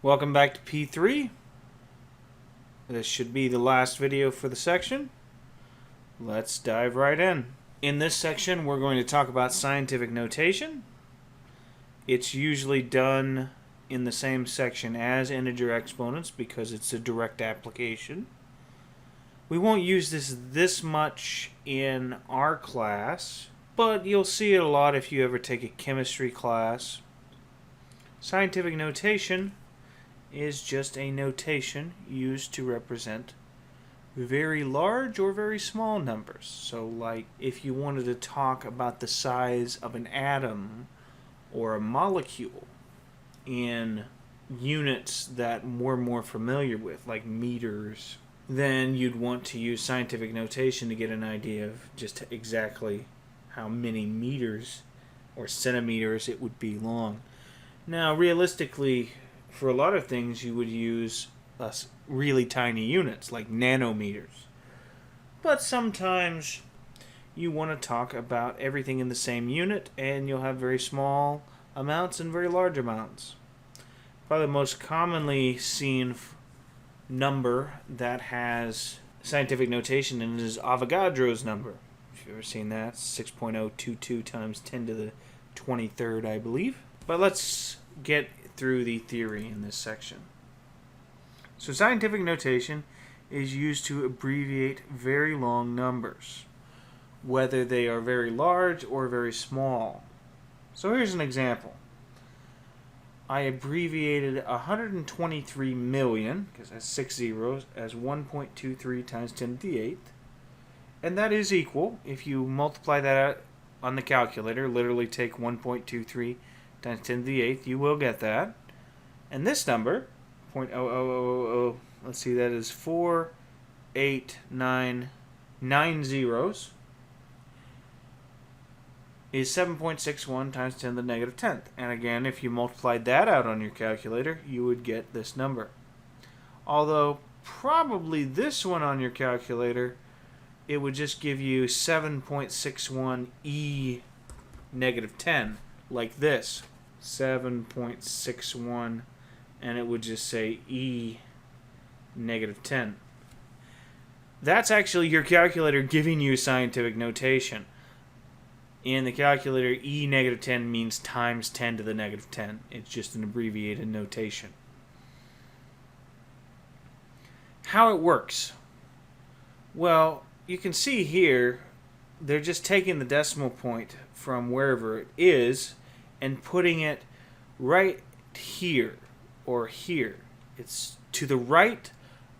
Welcome back to P3. This should be the last video for the section. Let's dive right in. In this section, we're going to talk about scientific notation. It's usually done in the same section as integer exponents because it's a direct application. We won't use this much in our class, but you'll see it a lot if you ever take a chemistry class. Scientific notation is just a notation used to represent very large or very small numbers. So like if you wanted to talk about the size of an atom or a molecule in units that we're more familiar with, like meters, then you'd want to use scientific notation to get an idea of just exactly how many meters or centimeters it would be long. Now, realistically, for a lot of things, you would use really tiny units, like nanometers. But sometimes you want to talk about everything in the same unit, and you'll have very small amounts and very large amounts. Probably the most commonly seen number that has scientific notation in it is Avogadro's number. If you've ever seen that, 6.022 times 10 to the 23rd, I believe. But let's get through the theory in this section. So scientific notation is used to abbreviate very long numbers, whether they are very large or very small. So here's an example. I abbreviated 123 million, because that's 6 zeros, as 1.23 times 10 to the 8th. And that is equal, if you multiply that out on the calculator, literally take 1.23 times 10 to the 8th, you will get that. And this number, 0.00000, let's see, that is 489 zeros, is 7.61 times 10 to the negative 10th. And again, if you multiplied that out on your calculator, you would get this number. Although, probably this one on your calculator, it would just give you 7.61 e negative 10, like this. 7.61, and it would just say e negative 10. That's actually your calculator giving you scientific notation. In the calculator, e negative 10 means times 10 to the negative 10. It's just an abbreviated notation. How it works? Well, you can see here, they're just taking the decimal point from wherever it is and putting it right here or here. It's to the right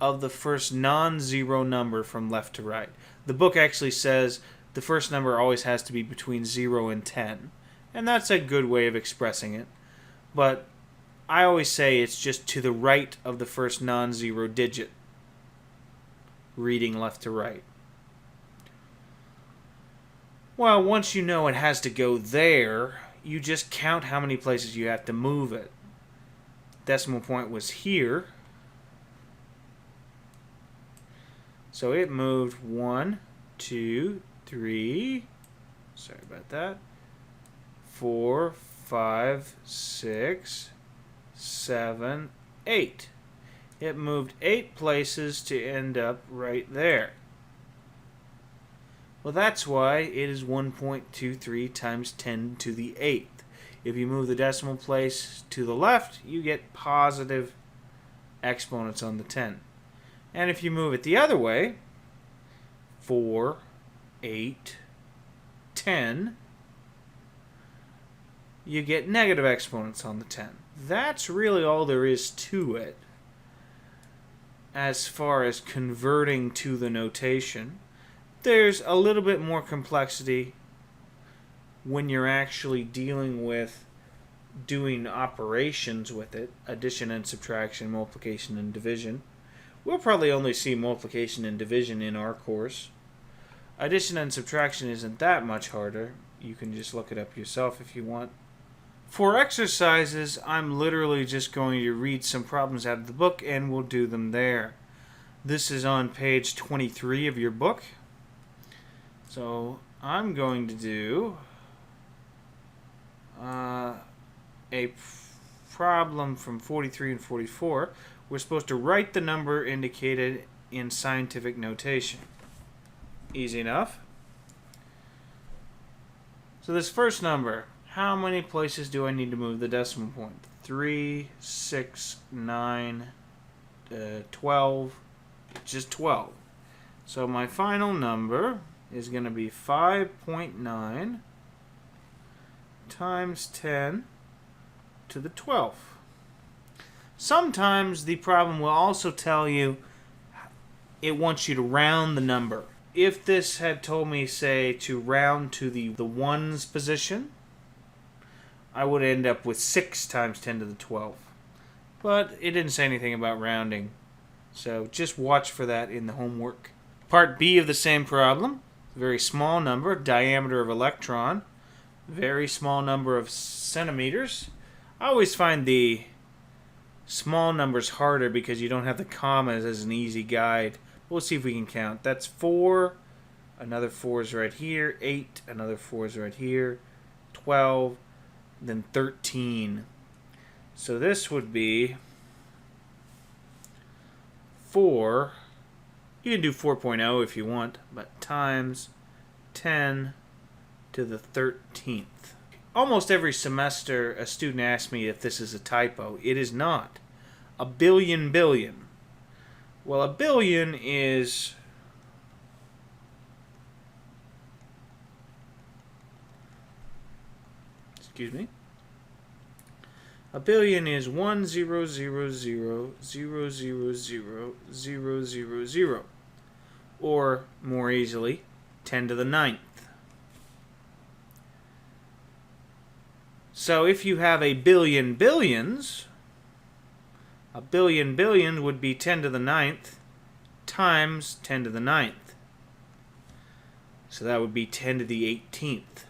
of the first non-zero number from left to right. The book actually says the first number always has to be between 0 and 10. And that's a good way of expressing it. But I always say it's just to the right of the first non-zero digit, reading left to right. Well, once you know it has to go there, you just count how many places you have to move it. Decimal point was here. So it moved 1, 2, 3, sorry about that, 4, 5, 6, 7, 8. It moved 8 places to end up right there. Well, that's why it is 1.23 times 10 to the 8th. If you move the decimal place to the left, you get positive exponents on the 10. And if you move it the other way, 4, 8, 10, you get negative exponents on the 10. That's really all there is to it as far as converting to the notation. There's a little bit more complexity when you're actually dealing with doing operations with it, addition and subtraction, multiplication and division. We'll probably only see multiplication and division in our course. Addition and subtraction isn't that much harder. You can just look it up yourself if you want. For exercises, I'm literally just going to read some problems out of the book and we'll do them there. This is on page 23 of your book. So I'm going to do a problem from 43 and 44, we're supposed to write the number indicated in scientific notation. Easy enough. So this first number, how many places do I need to move the decimal point? 3, 6, 9, 12, just 12. So my final number is going to be 5.9 times 10 to the 12th. Sometimes the problem will also tell you it wants you to round the number. If this had told me, say, to round to the ones position, I would end up with 6 times 10 to the 12th. But it didn't say anything about rounding, so just watch for that in the homework. Part B of the same problem, very small number, diameter of electron, very small number of centimeters. I always find the small numbers harder because you don't have the commas as an easy guide. We'll see if we can count. That's 4, another 4 is right here, 8, another 4 is right here, 12, then 13. So this would be 4, you can do 4.0 if you want, but times 10 to the 13th. Almost every semester a student asks me if this is a typo. It is not. A billion billion. Well, a billion is a billion is 1,000,000,000,000, or more easily 10 to the 9th. So if you have a billion billions, a billion billion would be 10 to the 9th times 10 to the 9th. So that would be 10 to the 18th.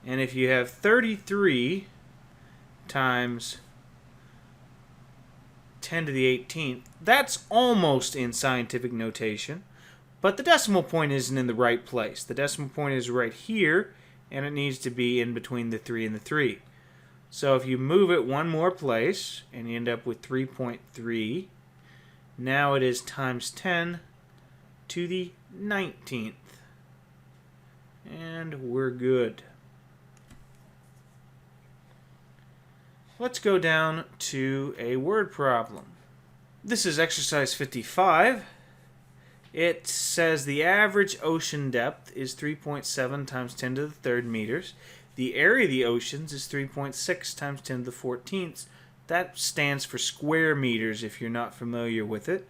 And if you have 33 times 10 to the 18th, that's almost in scientific notation, but the decimal point isn't in the right place. The decimal point is right here, and it needs to be in between the 3 and the 3. So if you move it one more place, and you end up with 3.3, now it is times 10 to the 19th. And we're good. Let's go down to a word problem. This is exercise 55. It says the average ocean depth is 3.7 times 10 to the 3rd meters. The area of the oceans is 3.6 times 10 to the 14th. That stands for square meters if you're not familiar with it.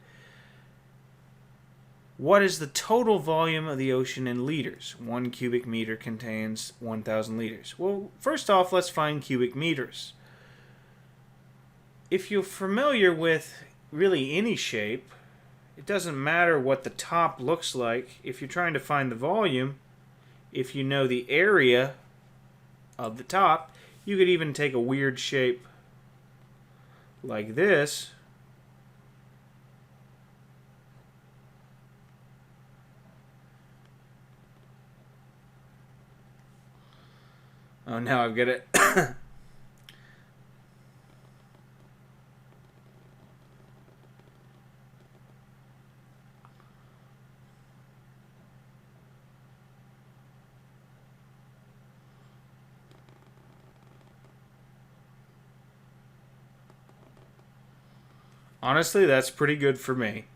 What is the total volume of the ocean in liters? 1 cubic meter contains 1,000 liters. Well, first off, let's find cubic meters. If you're familiar with really any shape, it doesn't matter what the top looks like. If you're trying to find the volume, if you know the area of the top, you could even take a weird shape like this. Oh, now I've got it. Honestly, that's pretty good for me.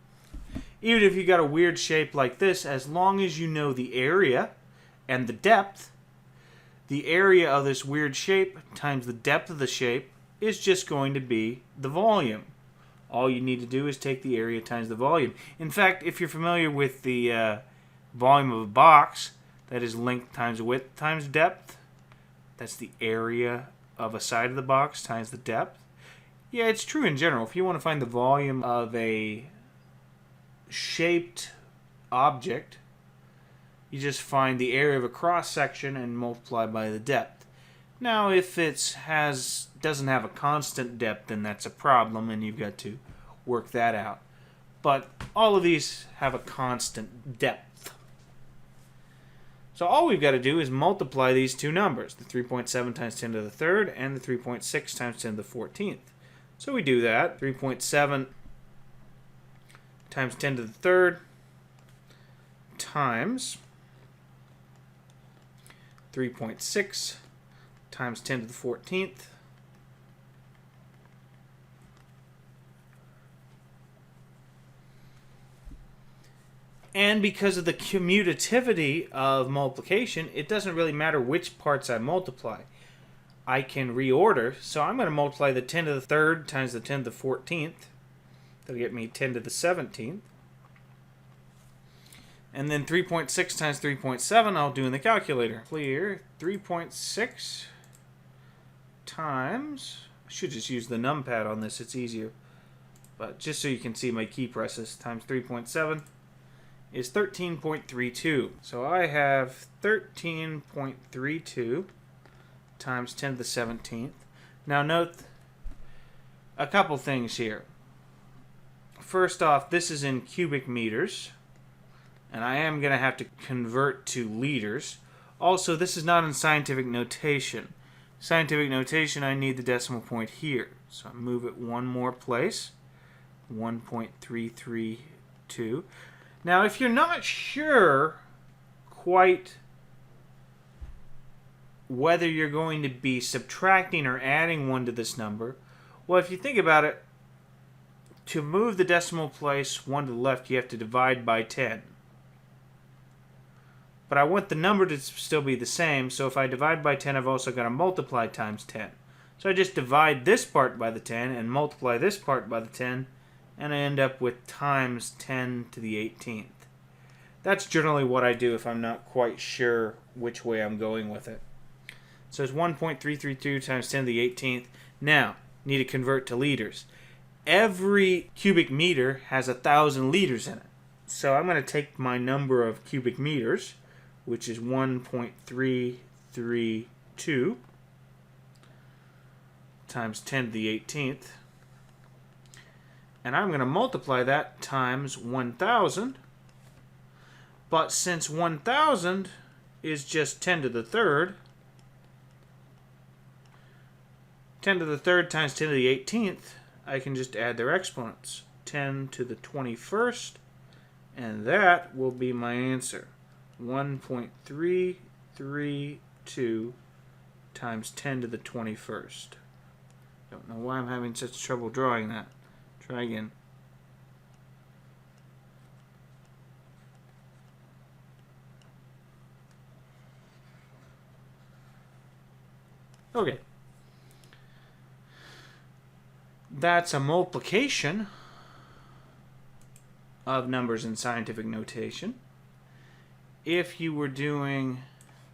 Even if you got a weird shape like this, as long as you know the area and the depth, the area of this weird shape times the depth of the shape is just going to be the volume. All you need to do is take the area times the volume. In fact, if you're familiar with the volume of a box, that is length times width times depth. That's the area of a side of the box times the depth. Yeah, it's true in general. If you want to find the volume of a shaped object, you just find the area of a cross section and multiply by the depth. Now, if it doesn't have a constant depth, then that's a problem, and you've got to work that out. But all of these have a constant depth. So all we've got to do is multiply these two numbers, the 3.7 times 10 to the third and the 3.6 times 10 to the 14th. So we do that. 3.7 times 10 to the third times 3.6 times 10 to the 14th and because of the commutativity of multiplication, it doesn't really matter which parts I multiply. I can reorder, so I'm going to multiply the 10 to the third times the 10 to the 14th. That'll get me 10 to the 17th. And then 3.6 times 3.7 I'll do in the calculator. Clear. 3.6 times... I should just use the numpad on this, it's easier. But just so you can see my key presses, times 3.7 is 13.32. So I have 13.32 times 10 to the 17th. Now note a couple things here. First off, this is in cubic meters, and I am going to have to convert to liters. Also, this is not in scientific notation. Scientific notation, I need the decimal point here. So I move it one more place, 1.332. Now, if you're not sure quite whether you're going to be subtracting or adding 1 to this number, well, if you think about it, to move the decimal place 1 to the left, you have to divide by 10. But I want the number to still be the same, so if I divide by 10, I've also got to multiply times 10. So I just divide this part by the 10 and multiply this part by the 10, and I end up with times 10 to the 18th. That's generally what I do if I'm not quite sure which way I'm going with it. So it's 1.332 times 10 to the 18th. Now, need to convert to liters. Every cubic meter has 1,000 liters in it. So I'm going to take my number of cubic meters, which is 1.332 times 10 to the 18th. And I'm going to multiply that times 1,000. But since 1,000 is just 10 to the third, 10 to the third times 10 to the 18th, I can just add their exponents. 10 to the 21st, and that will be my answer. 1.332 times 10 to the 21st. Don't know why I'm having such trouble drawing that. Try again. Okay. That's a multiplication of numbers in scientific notation. If you were doing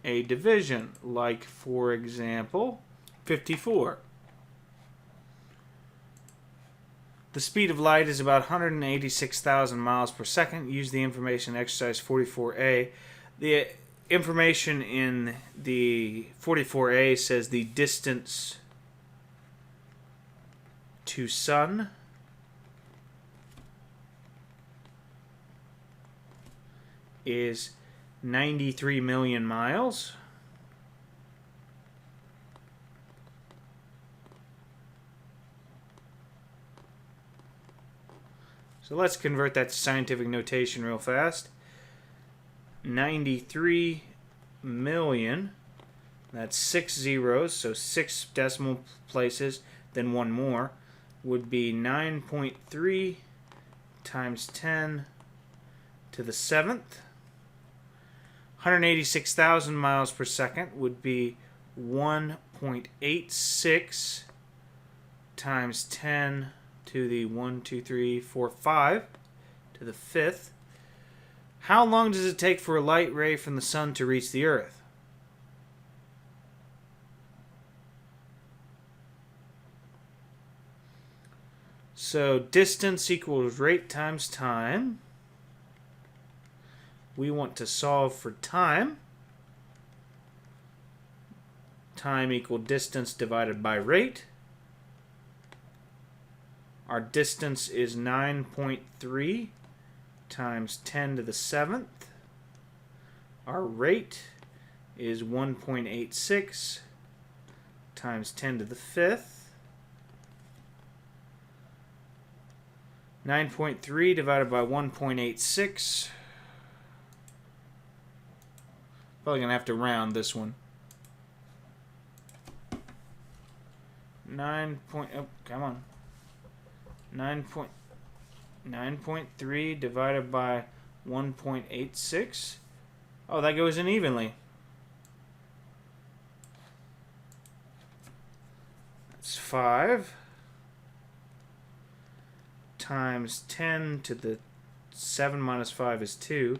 a division, like for example, 54. The speed of light is about 186,000 miles per second. Use the information in exercise 44A. The information in the 44A says the distance to sun is 93 million miles. So let's convert that to scientific notation real fast. 93 million, that's 6 zeros, so 6 decimal places, then one more, would be 9.3 times 10 to the 7th. 186,000 miles per second would be 1.86 times 10 to the 5 to the 5th. How long does it take for a light ray from the sun to reach the earth? So distance equals rate times time. We want to solve for time. Time equals distance divided by rate. Our distance is 9.3 times 10 to the 7th. Our rate is 1.86 times 10 to the 5th. 9.3 divided by 1.86. Probably going to have to round this one. 9.3 divided by 1.86. Oh, that goes in evenly. That's 5 times 10 to the 7 minus 5 is 2.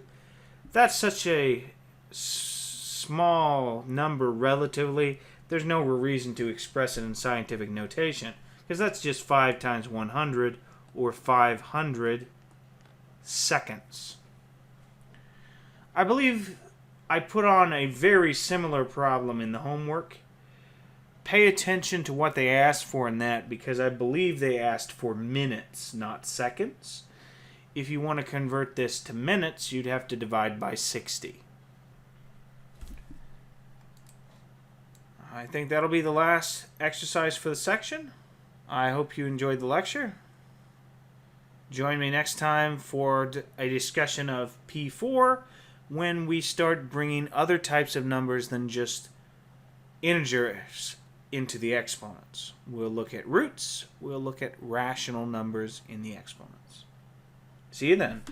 That's such a small number relatively. There's no reason to express it in scientific notation, because that's just 5 times 100, or 500 seconds. I believe I put on a very similar problem in the homework. Pay attention to what they asked for in that, because I believe they asked for minutes, not seconds. If you want to convert this to minutes, you'd have to divide by 60. I think that'll be the last exercise for the section. I hope you enjoyed the lecture. Join me next time for a discussion of P4 when we start bringing other types of numbers than just integers into the exponents. We'll look at roots. We'll look at rational numbers in the exponents. See you then.